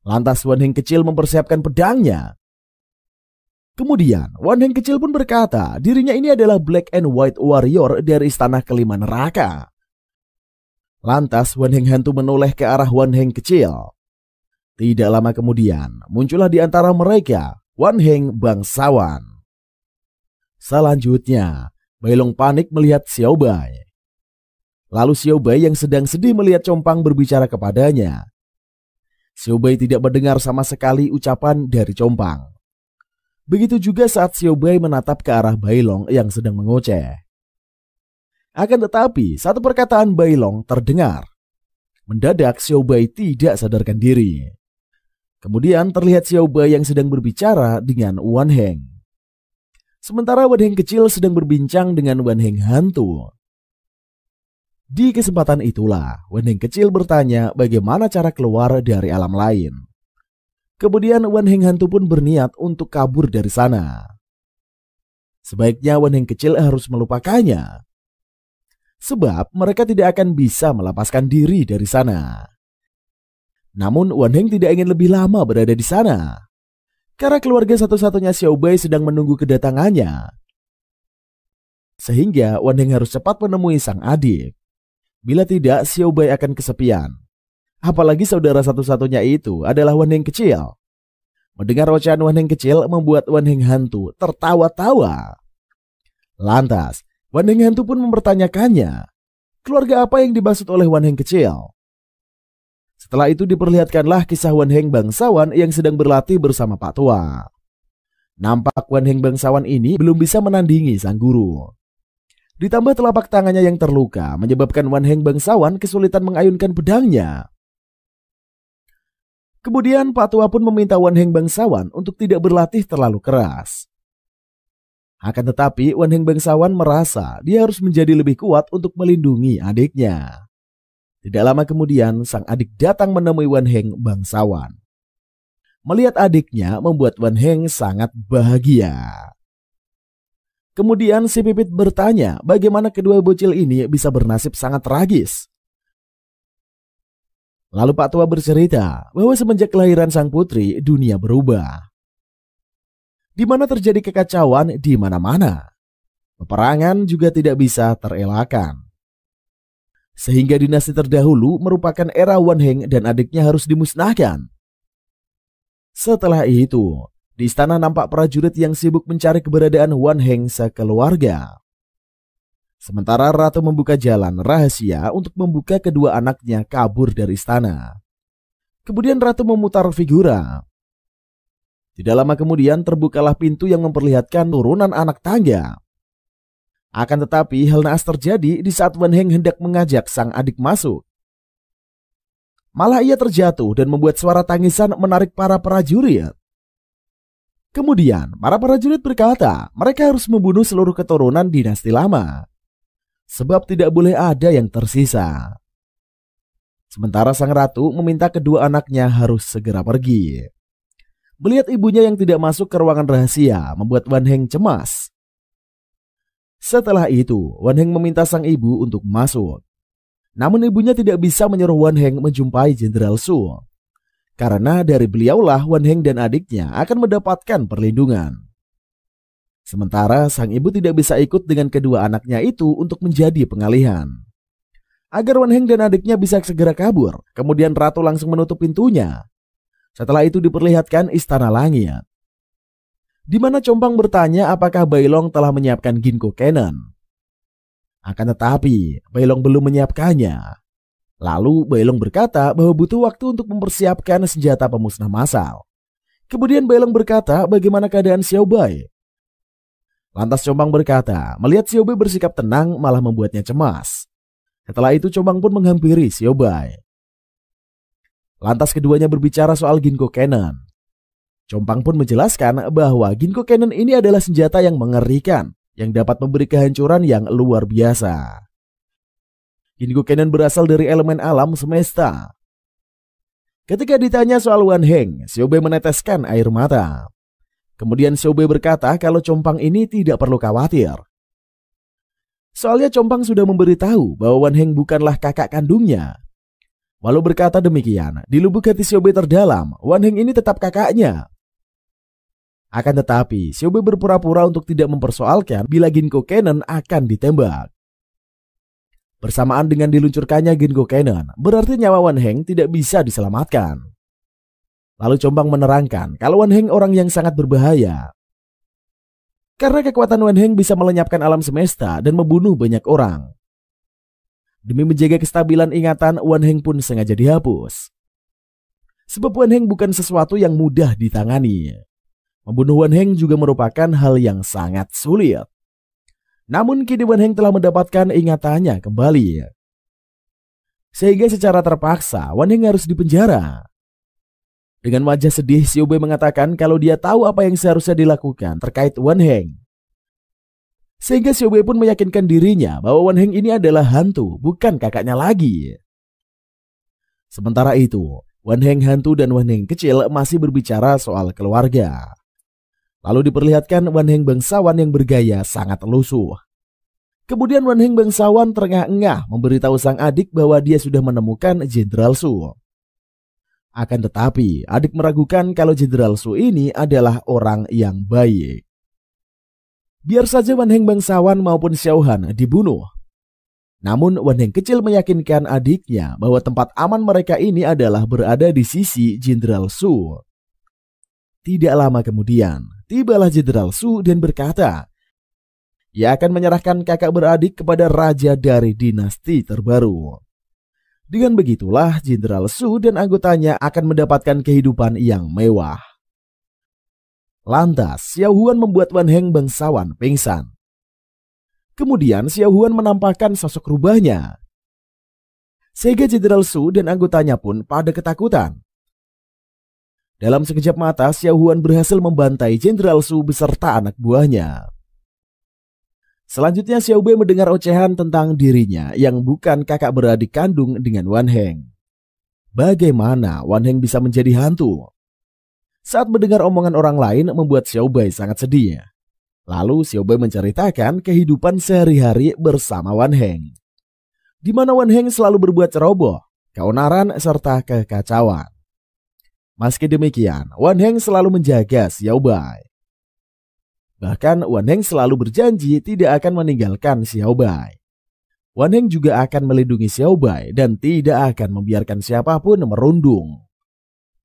S1: Lantas Wan Heng kecil mempersiapkan pedangnya. Kemudian Wan Heng kecil pun berkata dirinya ini adalah Black and White Warrior dari istana kelima neraka. Lantas Wan Heng hantu menoleh ke arah Wan Heng kecil. Tidak lama kemudian muncullah di antara mereka Wan Heng bangsawan. Selanjutnya Bai Long panik melihat Xiao Bai. Lalu Xiao Bai yang sedang sedih melihat Compang berbicara kepadanya. Xiao Bai tidak mendengar sama sekali ucapan dari Compang. Begitu juga saat Xiao Bai menatap ke arah Bai Long yang sedang mengoceh. Akan tetapi satu perkataan Bai Long terdengar. Mendadak Xiao Bai tidak sadarkan diri. Kemudian terlihat Xiao Bai yang sedang berbicara dengan Wan Heng. Sementara Wan Heng kecil sedang berbincang dengan Wan Heng hantu. Di kesempatan itulah Wan Heng kecil bertanya bagaimana cara keluar dari alam lain. Kemudian Wan Heng hantu pun berniat untuk kabur dari sana. Sebaiknya Wan Heng kecil harus melupakannya, sebab mereka tidak akan bisa melepaskan diri dari sana. Namun Wan Heng tidak ingin lebih lama berada di sana, karena keluarga satu-satunya Xiao Bai sedang menunggu kedatangannya. Sehingga Wan Heng harus cepat menemui sang adik. Bila tidak, Xiao Bai akan kesepian. Apalagi saudara satu-satunya itu adalah Wan Heng kecil. Mendengar ocehan Wan Heng kecil membuat Wan Heng hantu tertawa-tawa. Lantas, Wan Heng hantu pun mempertanyakannya, keluarga apa yang dimaksud oleh Wan Heng kecil? Setelah itu diperlihatkanlah kisah Wan Heng bangsawan yang sedang berlatih bersama Pak Tua. Nampak Wan Heng bangsawan ini belum bisa menandingi sang guru. Ditambah telapak tangannya yang terluka menyebabkan Wan Heng bangsawan kesulitan mengayunkan pedangnya. Kemudian Pak Tua pun meminta Wan Heng bangsawan untuk tidak berlatih terlalu keras. Akan tetapi Wan Heng bangsawan merasa dia harus menjadi lebih kuat untuk melindungi adiknya. Tidak lama kemudian sang adik datang menemui Wan Heng bangsawan. Melihat adiknya membuat Wan Heng sangat bahagia. Kemudian si Pipit bertanya bagaimana kedua bocil ini bisa bernasib sangat tragis. Lalu Pak Tua bercerita bahwa semenjak kelahiran sang putri, dunia berubah. Di mana terjadi kekacauan di mana-mana. Peperangan juga tidak bisa terelakkan. Sehingga dinasti terdahulu merupakan era Wan Heng dan adiknya harus dimusnahkan. Setelah itu, di istana nampak prajurit yang sibuk mencari keberadaan Wan Heng sekeluarga. Sementara ratu membuka jalan rahasia untuk membuka kedua anaknya kabur dari istana. Kemudian ratu memutar figura. Tidak lama kemudian terbukalah pintu yang memperlihatkan turunan anak tangga. Akan tetapi hal naas terjadi di saat Wan Heng hendak mengajak sang adik masuk. Malah ia terjatuh dan membuat suara tangisan menarik para prajurit. Kemudian para prajurit berkata mereka harus membunuh seluruh keturunan dinasti lama, sebab tidak boleh ada yang tersisa. Sementara sang ratu meminta kedua anaknya harus segera pergi. Melihat ibunya yang tidak masuk ke ruangan rahasia membuat Wan Heng cemas. Setelah itu, Wan Heng meminta sang ibu untuk masuk. Namun ibunya tidak bisa menyuruh Wan Heng menjumpai Jenderal Su. Karena dari beliaulah Wan Heng dan adiknya akan mendapatkan perlindungan. Sementara sang ibu tidak bisa ikut dengan kedua anaknya itu untuk menjadi pengalihan. Agar Wan Heng dan adiknya bisa segera kabur, kemudian Ratu langsung menutup pintunya. Setelah itu diperlihatkan Istana Langit, di mana Compang bertanya apakah Bailong telah menyiapkan Ginkgo Cannon. Akan tetapi, Bailong belum menyiapkannya. Lalu Bailong berkata bahwa butuh waktu untuk mempersiapkan senjata pemusnah massal. Kemudian Bailong berkata bagaimana keadaan Xiao Bai. Lantas Compang berkata, melihat Xiao Bai bersikap tenang malah membuatnya cemas. Setelah itu Compang pun menghampiri Xiao Bai. Lantas keduanya berbicara soal Ginkgo Cannon. Compang pun menjelaskan bahwa Ginkgo Cannon ini adalah senjata yang mengerikan yang dapat memberi kehancuran yang luar biasa. Ginkgo Cannon berasal dari elemen alam semesta. Ketika ditanya soal Wan Heng, Xiao Bai meneteskan air mata. Kemudian Xiao Bai berkata kalau Compang ini tidak perlu khawatir. Soalnya Compang sudah memberitahu bahwa Wan Heng bukanlah kakak kandungnya. Walau berkata demikian, di lubuk hati Xiao Bai terdalam, Wan Heng ini tetap kakaknya. Akan tetapi, Xiao Bai berpura-pura untuk tidak mempersoalkan bila Ginkgo Cannon akan ditembak. Bersamaan dengan diluncurkannya Ginkgo Cannon, berarti nyawa Wan Heng tidak bisa diselamatkan. Lalu Compang menerangkan kalau Wan Heng orang yang sangat berbahaya. Karena kekuatan Wan Heng bisa melenyapkan alam semesta dan membunuh banyak orang. Demi menjaga kestabilan ingatan, Wan Heng pun sengaja dihapus. Sebab Wan Heng bukan sesuatu yang mudah ditangani. Membunuh Wan Heng juga merupakan hal yang sangat sulit. Namun kini Wan Heng telah mendapatkan ingatannya kembali. Sehingga secara terpaksa Wan Heng harus dipenjara. Dengan wajah sedih, Xiao Bai mengatakan kalau dia tahu apa yang seharusnya dilakukan terkait Wan Heng. Sehingga Xiao Bai pun meyakinkan dirinya bahwa Wan Heng ini adalah hantu, bukan kakaknya lagi. Sementara itu, Wan Heng hantu dan Wan Heng kecil masih berbicara soal keluarga. Lalu diperlihatkan Wan Heng bangsawan yang bergaya sangat lusuh. Kemudian Wan Heng bangsawan terengah-engah memberitahu sang adik bahwa dia sudah menemukan Jenderal Su. Akan tetapi, adik meragukan kalau Jenderal Su ini adalah orang yang baik. Biar saja Wan Heng bangsawan maupun Xiao Han dibunuh. Namun Wan Heng kecil meyakinkan adiknya bahwa tempat aman mereka ini adalah berada di sisi Jenderal Su. Tidak lama kemudian, tibalah Jenderal Su dan berkata, ia akan menyerahkan kakak beradik kepada raja dari dinasti terbaru. Dengan begitulah Jenderal Su dan anggotanya akan mendapatkan kehidupan yang mewah. Lantas Xiao Huan membuat Wan Heng bangsawan pingsan. Kemudian Xiao Huan menampakkan sosok rubahnya. Sehingga Jenderal Su dan anggotanya pun pada ketakutan. Dalam sekejap mata, Xiao Huan berhasil membantai Jenderal Su beserta anak buahnya. Selanjutnya Xiao Bai mendengar ocehan tentang dirinya yang bukan kakak beradik kandung dengan Wan Heng. Bagaimana Wan Heng bisa menjadi hantu? Saat mendengar omongan orang lain membuat Xiao Bai sangat sedih. Lalu Xiao Bai menceritakan kehidupan sehari-hari bersama Wan Heng. Di mana Wan Heng selalu berbuat ceroboh, keonaran serta kekacauan. Meski demikian, Wan Heng selalu menjaga Xiao Bai. Bahkan Wan Heng selalu berjanji tidak akan meninggalkan Xiao Bai. Wan Heng juga akan melindungi Xiao Bai dan tidak akan membiarkan siapapun merundung.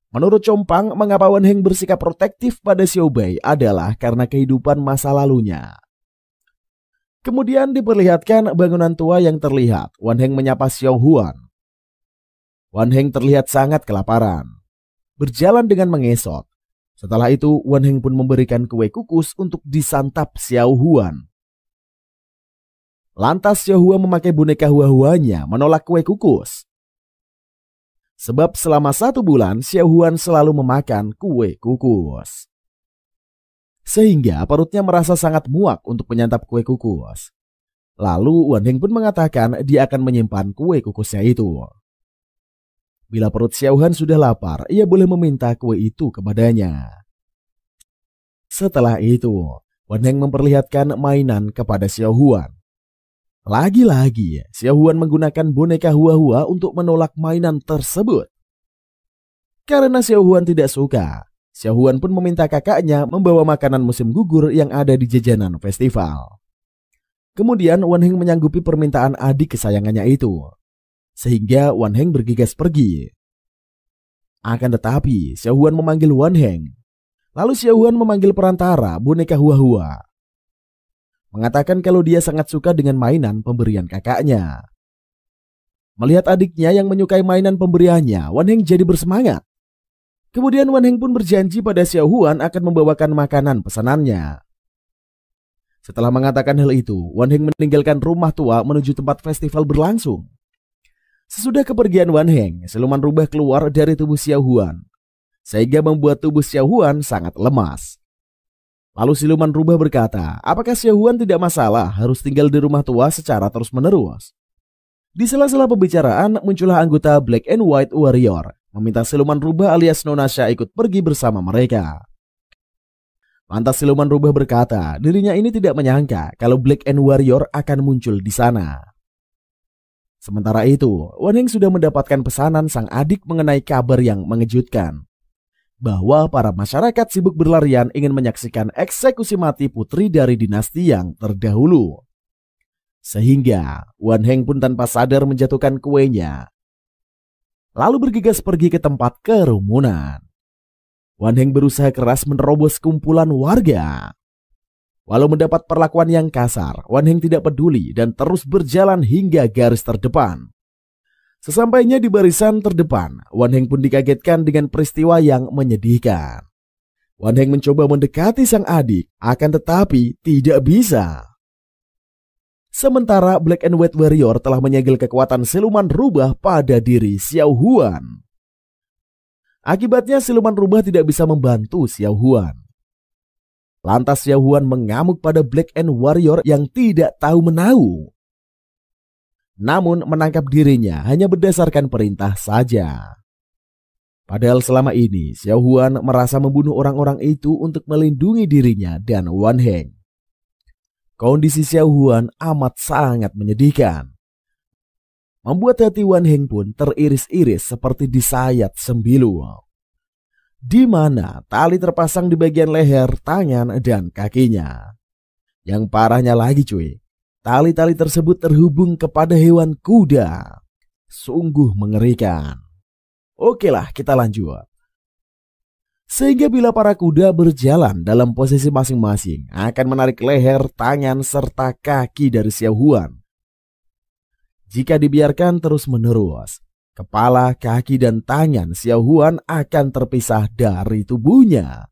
S1: Menurut Compang, mengapa Wan Heng bersikap protektif pada Xiao Bai adalah karena kehidupan masa lalunya. Kemudian diperlihatkan bangunan tua yang terlihat. Wan Heng menyapa Xiao Huan. Wan Heng terlihat sangat kelaparan. Berjalan dengan mengesot. Setelah itu, Wan Heng pun memberikan kue kukus untuk disantap Xiao Huan. Lantas Xiao Huan memakai boneka hua-huanya menolak kue kukus. Sebab selama 1 bulan, Xiao Huan selalu memakan kue kukus. Sehingga perutnya merasa sangat muak untuk menyantap kue kukus. Lalu Wan Heng pun mengatakan dia akan menyimpan kue kukusnya itu. Bila perut Xiao Han sudah lapar, ia boleh meminta kue itu kepadanya. Setelah itu, Wan Heng memperlihatkan mainan kepada Xiao Huan. Lagi-lagi, Xiao Huan menggunakan boneka hua-hua untuk menolak mainan tersebut. Karena Xiao Huan tidak suka, Xiao Huan pun meminta kakaknya membawa makanan musim gugur yang ada di jajanan festival. Kemudian Wan Heng menyanggupi permintaan adik kesayangannya itu, sehingga Wan Heng bergegas pergi. Akan tetapi, Xiao Huan memanggil Wan Heng. Lalu Xiao Huan memanggil perantara boneka hua-hua, mengatakan kalau dia sangat suka dengan mainan pemberian kakaknya. Melihat adiknya yang menyukai mainan pemberiannya, Wan Heng jadi bersemangat. Kemudian Wan Heng pun berjanji pada Xiao Huan akan membawakan makanan pesanannya. Setelah mengatakan hal itu, Wan Heng meninggalkan rumah tua menuju tempat festival berlangsung. Sesudah kepergian Wan Heng, siluman rubah keluar dari tubuh Xiao Huan, sehingga membuat tubuh Xiao Huan sangat lemas. Lalu siluman rubah berkata, apakah Xiao Huan tidak masalah harus tinggal di rumah tua secara terus-menerus? Di sela-sela pembicaraan, muncullah anggota Black and White Warrior, meminta siluman rubah alias Nona Xia ikut pergi bersama mereka. Lantas siluman rubah berkata, dirinya ini tidak menyangka kalau Black and Warrior akan muncul di sana. Sementara itu, Wan Heng sudah mendapatkan pesanan sang adik mengenai kabar yang mengejutkan, bahwa para masyarakat sibuk berlarian ingin menyaksikan eksekusi mati putri dari dinasti yang terdahulu. Sehingga Wan Heng pun tanpa sadar menjatuhkan kuenya, lalu bergegas pergi ke tempat kerumunan. Wan Heng berusaha keras menerobos kumpulan warga. Walau mendapat perlakuan yang kasar, Wan Heng tidak peduli dan terus berjalan hingga garis terdepan. Sesampainya di barisan terdepan, Wan Heng pun dikagetkan dengan peristiwa yang menyedihkan. Wan Heng mencoba mendekati sang adik, akan tetapi tidak bisa. Sementara Black and White Warrior telah menyegel kekuatan siluman rubah pada diri Xiao Huan. Akibatnya siluman rubah tidak bisa membantu Xiao Huan. Lantas Xiao Huan mengamuk pada Black and Warrior yang tidak tahu menahu. Namun menangkap dirinya hanya berdasarkan perintah saja. Padahal selama ini Xiao Huan merasa membunuh orang-orang itu untuk melindungi dirinya dan Wan Heng. Kondisi Xiao Huan amat sangat menyedihkan, membuat hati Wan Heng pun teriris-iris seperti disayat sembilu, di mana tali terpasang di bagian leher, tangan, dan kakinya. Yang parahnya lagi cuy, tali-tali tersebut terhubung kepada hewan kuda. Sungguh mengerikan. Oke lah, kita lanjut. Sehingga bila para kuda berjalan dalam posisi masing-masing, akan menarik leher, tangan, serta kaki dari Xiao Huan. Jika dibiarkan terus-menerus, kepala, kaki, dan tangan Xiao Huan akan terpisah dari tubuhnya.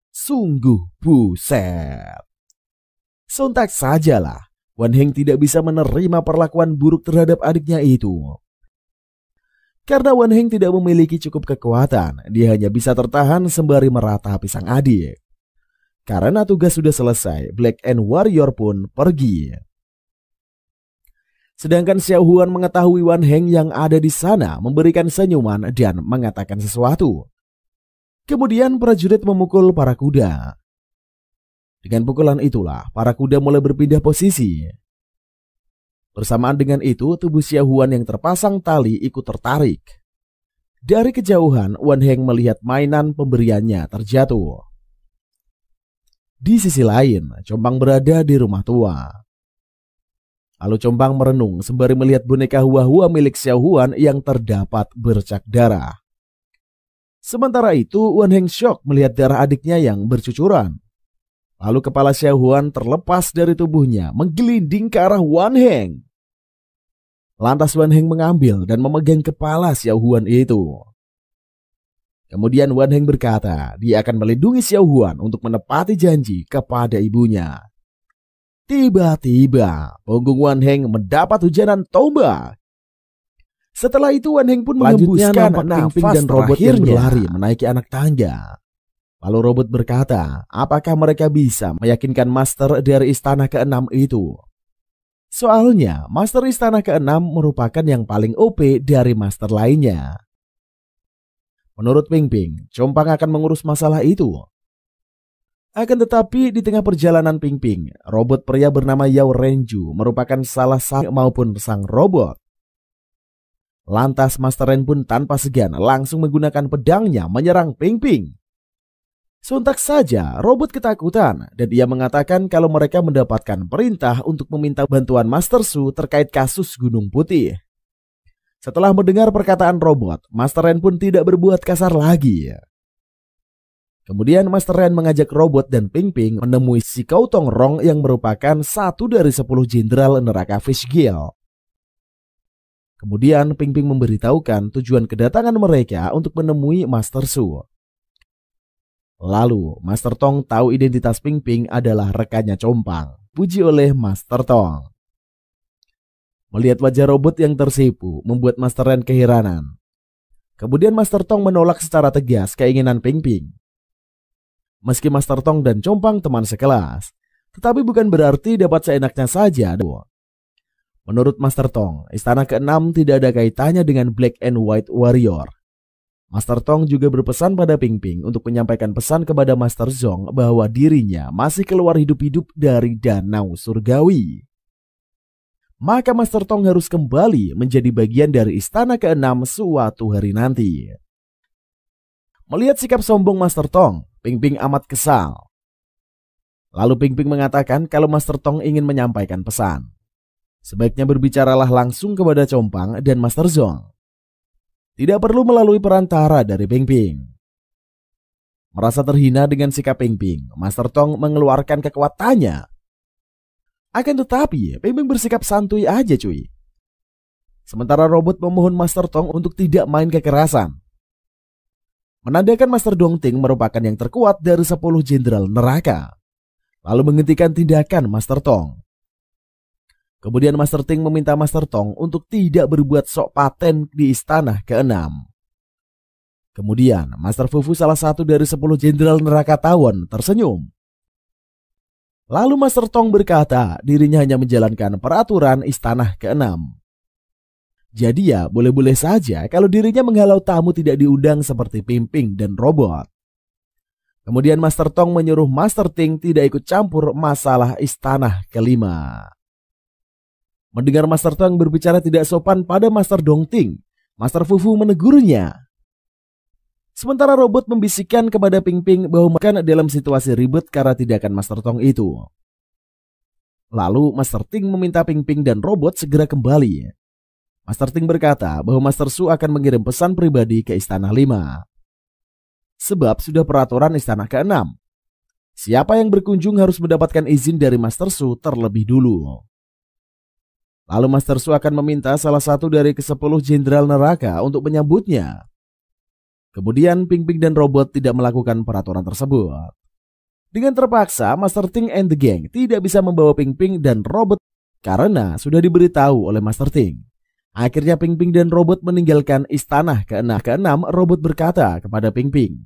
S1: Sungguh buset. Sontak sajalah Wan Heng tidak bisa menerima perlakuan buruk terhadap adiknya itu. Karena Wan Heng tidak memiliki cukup kekuatan, dia hanya bisa tertahan sembari meratapi sang adik. Karena tugas sudah selesai, Black and Warrior pun pergi. Sedangkan Xiao Huan mengetahui Wan Heng yang ada di sana memberikan senyuman dan mengatakan sesuatu. Kemudian prajurit memukul para kuda. Dengan pukulan itulah para kuda mulai berpindah posisi. Bersamaan dengan itu, tubuh Xiao Huan yang terpasang tali ikut tertarik. Dari kejauhan, Wan Heng melihat mainan pemberiannya terjatuh. Di sisi lain, Combang berada di rumah tua. Lalu Combang merenung sembari melihat boneka hua-hua milik Xiao Huan yang terdapat bercak darah. Sementara itu, Wan Heng syok melihat darah adiknya yang bercucuran. Lalu kepala Xiao Huan terlepas dari tubuhnya, menggelinding ke arah Wan Heng. Lantas Wan Heng mengambil dan memegang kepala Xiao Huan itu. Kemudian Wan Heng berkata, dia akan melindungi Xiao Huan untuk menepati janji kepada ibunya. Tiba-tiba, punggung Wan Heng mendapat hujanan tombak. Setelah itu Wan Heng pun menghembuskan nafas dan robot yang berlari menaiki anak tangga. Lalu robot berkata, apakah mereka bisa meyakinkan master dari istana ke-6 itu? Soalnya, master istana ke-6 merupakan yang paling OP dari master lainnya. Menurut Ping Ping, Compang akan mengurus masalah itu. Akan tetapi di tengah perjalanan Ping Ping, robot pria bernama Yao Renju merupakan salah satu maupun sang robot. Lantas Master Ren pun tanpa segan langsung menggunakan pedangnya menyerang Ping Ping. Sontak saja robot ketakutan dan ia mengatakan kalau mereka mendapatkan perintah untuk meminta bantuan Master Su terkait kasus Gunung Putih. Setelah mendengar perkataan robot, Master Ren pun tidak berbuat kasar lagi. Kemudian Master Ren mengajak robot dan Ping Ping menemui si Kau Tong Rong yang merupakan satu dari 10 jenderal neraka Fish Guild. Kemudian Ping Ping memberitahukan tujuan kedatangan mereka untuk menemui Master Su. Lalu Master Tong tahu identitas Ping Ping adalah rekannya Compang, puji oleh Master Tong. Melihat wajah robot yang tersipu membuat Master Ren keheranan. Kemudian Master Tong menolak secara tegas keinginan Ping Ping. Meski Master Tong dan Compang teman sekelas, tetapi bukan berarti dapat seenaknya saja. Menurut Master Tong, istana ke-6 tidak ada kaitannya dengan Black and White Warrior. Master Tong juga berpesan pada Ping Ping untuk menyampaikan pesan kepada Master Zong bahwa dirinya masih keluar hidup-hidup dari danau surgawi. Maka Master Tong harus kembali menjadi bagian dari istana ke-6 suatu hari nanti. Melihat sikap sombong Master Tong, Ping Ping amat kesal. Lalu Ping Ping mengatakan kalau Master Tong ingin menyampaikan pesan, sebaiknya berbicaralah langsung kepada Compang dan Master Zong. Tidak perlu melalui perantara dari Ping Ping. Merasa terhina dengan sikap Ping Ping, Master Tong mengeluarkan kekuatannya. Akan tetapi Ping Ping bersikap santuy aja cuy. Sementara robot memohon Master Tong untuk tidak main kekerasan. Menandakan Master Dong Ting merupakan yang terkuat dari 10 jenderal neraka. Lalu menghentikan tindakan Master Tong. Kemudian Master Ting meminta Master Tong untuk tidak berbuat sok paten di istana ke-6. Kemudian Master Fufu, salah satu dari 10 jenderal neraka tawon, tersenyum. Lalu Master Tong berkata dirinya hanya menjalankan peraturan istana ke-6. Jadi ya boleh-boleh saja kalau dirinya menghalau tamu tidak diundang seperti Ping Ping dan robot. Kemudian Master Tong menyuruh Master Ting tidak ikut campur masalah istana ke-5. Mendengar Master Tong berbicara tidak sopan pada Master Dong Ting, Master Fufu menegurnya. Sementara robot membisikkan kepada Ping Ping bahwa mereka dalam situasi ribet karena tindakan Master Tong itu. Lalu Master Ting meminta Ping Ping dan robot segera kembali. Master Ting berkata bahwa Master Su akan mengirim pesan pribadi ke Istana 5. Sebab sudah peraturan Istana ke-6. Siapa yang berkunjung harus mendapatkan izin dari Master Su terlebih dulu. Lalu Master Su akan meminta salah satu dari ke-10 jenderal neraka untuk menyambutnya. Kemudian Ping Ping dan robot tidak melakukan peraturan tersebut. Dengan terpaksa Master Ting and the gang tidak bisa membawa Ping Ping dan robot karena sudah diberitahu oleh Master Ting. Akhirnya Ping Ping dan robot meninggalkan istana ke-6. Robot berkata kepada Ping Ping,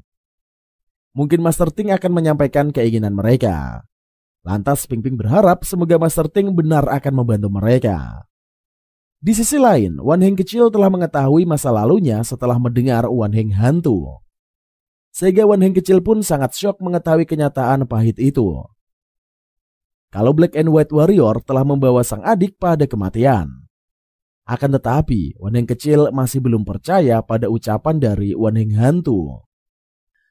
S1: mungkin Master Ting akan menyampaikan keinginan mereka. Lantas Ping Ping berharap semoga Master Ting benar akan membantu mereka. Di sisi lain, Wan Heng kecil telah mengetahui masa lalunya setelah mendengar Wan Heng hantu. Sehingga Wan Heng kecil pun sangat syok mengetahui kenyataan pahit itu. Kalau Black and White Warrior telah membawa sang adik pada kematian. Akan tetapi, Wan Heng kecil masih belum percaya pada ucapan dari Wan Heng hantu.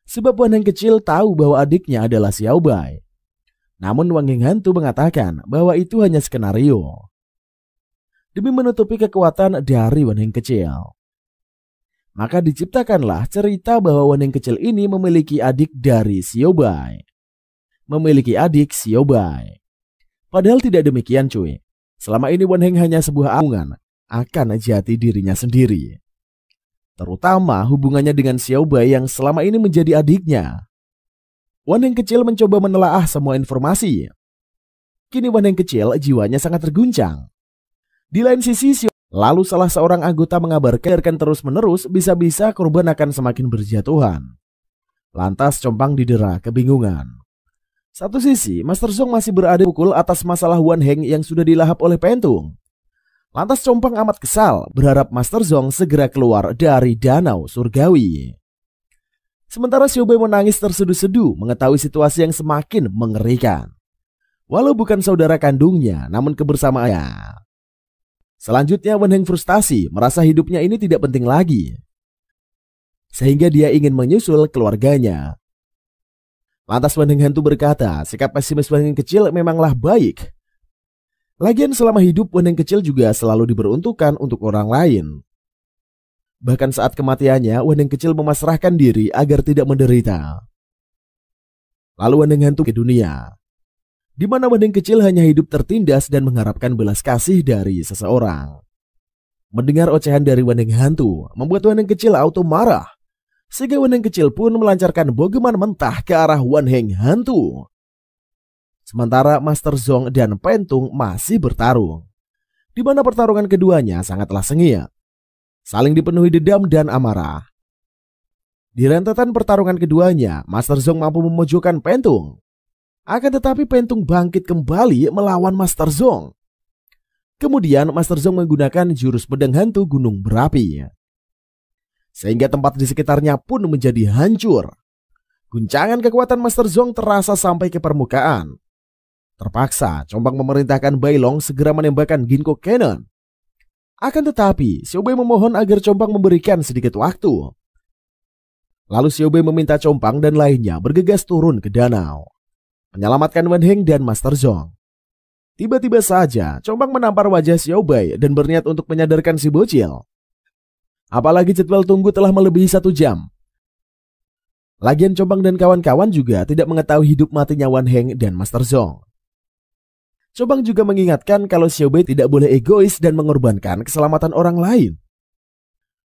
S1: Sebab Wan Heng kecil tahu bahwa adiknya adalah Xiao Bai. Namun Wan Heng hantu mengatakan bahwa itu hanya skenario. Demi menutupi kekuatan dari Wan Heng kecil. Maka diciptakanlah cerita bahwa Wan Heng kecil ini memiliki adik dari Xiao Bai. Memiliki adik Xiao Bai. Padahal tidak demikian cuy. Selama ini Wan Heng hanya sebuah angan akan jati dirinya sendiri. Terutama hubungannya dengan Xiao Bai yang selama ini menjadi adiknya. Wan Heng kecil mencoba menelaah semua informasi. Kini Wan Heng kecil jiwanya sangat terguncang. Di lain sisi, lalu salah seorang anggota mengabarkan terus-menerus bisa-bisa korban akan semakin berjatuhan. Lantas Compang didera kebingungan. Satu sisi, Master Zong masih berada pukul atas masalah Wan Heng yang sudah dilahap oleh Pentung. Lantas Compang amat kesal, berharap Master Zong segera keluar dari danau surgawi. Sementara Xiaobei menangis terseduh-seduh mengetahui situasi yang semakin mengerikan. Walau bukan saudara kandungnya, namun kebersamaannya. Selanjutnya Wan Heng frustasi, merasa hidupnya ini tidak penting lagi. Sehingga dia ingin menyusul keluarganya. Lantas Wan Heng Hantu berkata, sikap pesimis Wan Heng kecil memanglah baik. Lagian selama hidup Wan Heng kecil juga selalu diperuntukkan untuk orang lain. Bahkan saat kematiannya, Wan Heng kecil memasrahkan diri agar tidak menderita. Lalu Wan Heng Hantu ke dunia, di mana Wan Heng kecil hanya hidup tertindas dan mengharapkan belas kasih dari seseorang. Mendengar ocehan dari Wan Heng Hantu membuat Wan Heng kecil auto marah, sehingga Wan Heng kecil pun melancarkan bogeman mentah ke arah Wan Heng Hantu. Sementara Master Zong dan Pentung masih bertarung, di mana pertarungan keduanya sangatlah sengit, saling dipenuhi dendam dan amarah. Di rentetan pertarungan keduanya, Master Zong mampu memojokkan Pentung. Akan tetapi Pentung bangkit kembali melawan Master Zong. Kemudian Master Zong menggunakan jurus pedang hantu gunung berapi, sehingga tempat di sekitarnya pun menjadi hancur. Guncangan kekuatan Master Zong terasa sampai ke permukaan. Terpaksa Combang memerintahkan Bai Long segera menembakkan Ginkgo Cannon. Akan tetapi Xiaobei memohon agar Combang memberikan sedikit waktu. Lalu Xiaobei meminta Combang dan lainnya bergegas turun ke danau, menyelamatkan Wan Heng dan Master Zong. Tiba-tiba saja Combang menampar wajah Xiaobei dan berniat untuk menyadarkan si bocil. Apalagi jadwal tunggu telah melebihi 1 jam. Lagian Combang dan kawan-kawan juga tidak mengetahui hidup matinya Wan Heng dan Master Zong. Combang juga mengingatkan kalau Xiaobei tidak boleh egois dan mengorbankan keselamatan orang lain.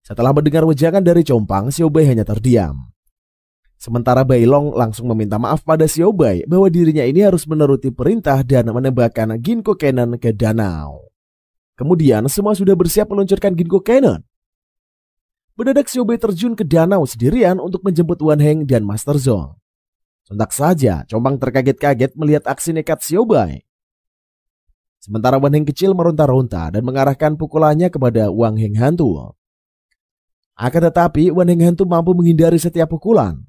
S1: Setelah mendengar wejangan dari Combang, Xiaobei hanya terdiam. Sementara Bai Long langsung meminta maaf pada Xiaobei bahwa dirinya ini harus menuruti perintah dan menembakkan Ginkgo Cannon ke danau. Kemudian semua sudah bersiap meluncurkan Ginkgo Cannon. Mendadak Xiaobei terjun ke danau sendirian untuk menjemput Wan Heng dan Master Zong. Sontak saja Combang terkaget-kaget melihat aksi nekat Xiaobei. Sementara Wan Heng kecil meronta-ronta dan mengarahkan pukulannya kepada Wan Heng Hantu. Akan tetapi Wan Heng Hantu mampu menghindari setiap pukulan.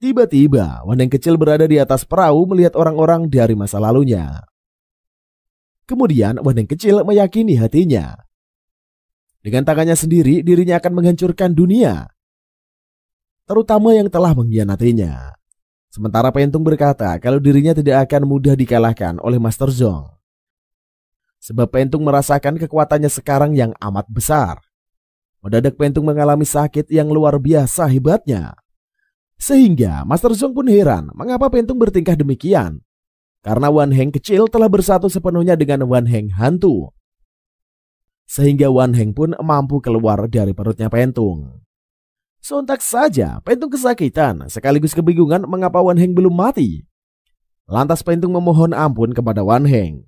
S1: Tiba-tiba Wan Heng kecil berada di atas perahu melihat orang-orang dari masa lalunya. Kemudian Wan Heng kecil meyakini hatinya, dengan tangannya sendiri dirinya akan menghancurkan dunia, terutama yang telah mengkhianatinya. Sementara Pentung berkata kalau dirinya tidak akan mudah dikalahkan oleh Master Zong. Sebab Pentung merasakan kekuatannya sekarang yang amat besar. Mendadak Pentung mengalami sakit yang luar biasa hebatnya. Sehingga Master Zong pun heran mengapa Pentung bertingkah demikian. Karena Wan Heng kecil telah bersatu sepenuhnya dengan Wan Heng Hantu. Sehingga Wan Heng pun mampu keluar dari perutnya Pentung. Sontak saja Pentung kesakitan sekaligus kebingungan mengapa Wan Heng belum mati. Lantas Pentung memohon ampun kepada Wan Heng.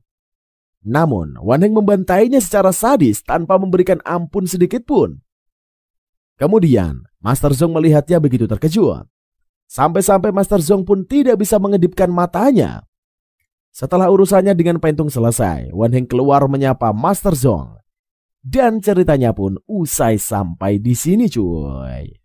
S1: Namun Wan Heng membantainya secara sadis tanpa memberikan ampun sedikit pun. Kemudian Master Zong melihatnya begitu terkejut. Sampai-sampai Master Zong pun tidak bisa mengedipkan matanya. Setelah urusannya dengan Pentung selesai, Wan Heng keluar menyapa Master Zong. Dan ceritanya pun usai sampai di sini cuy.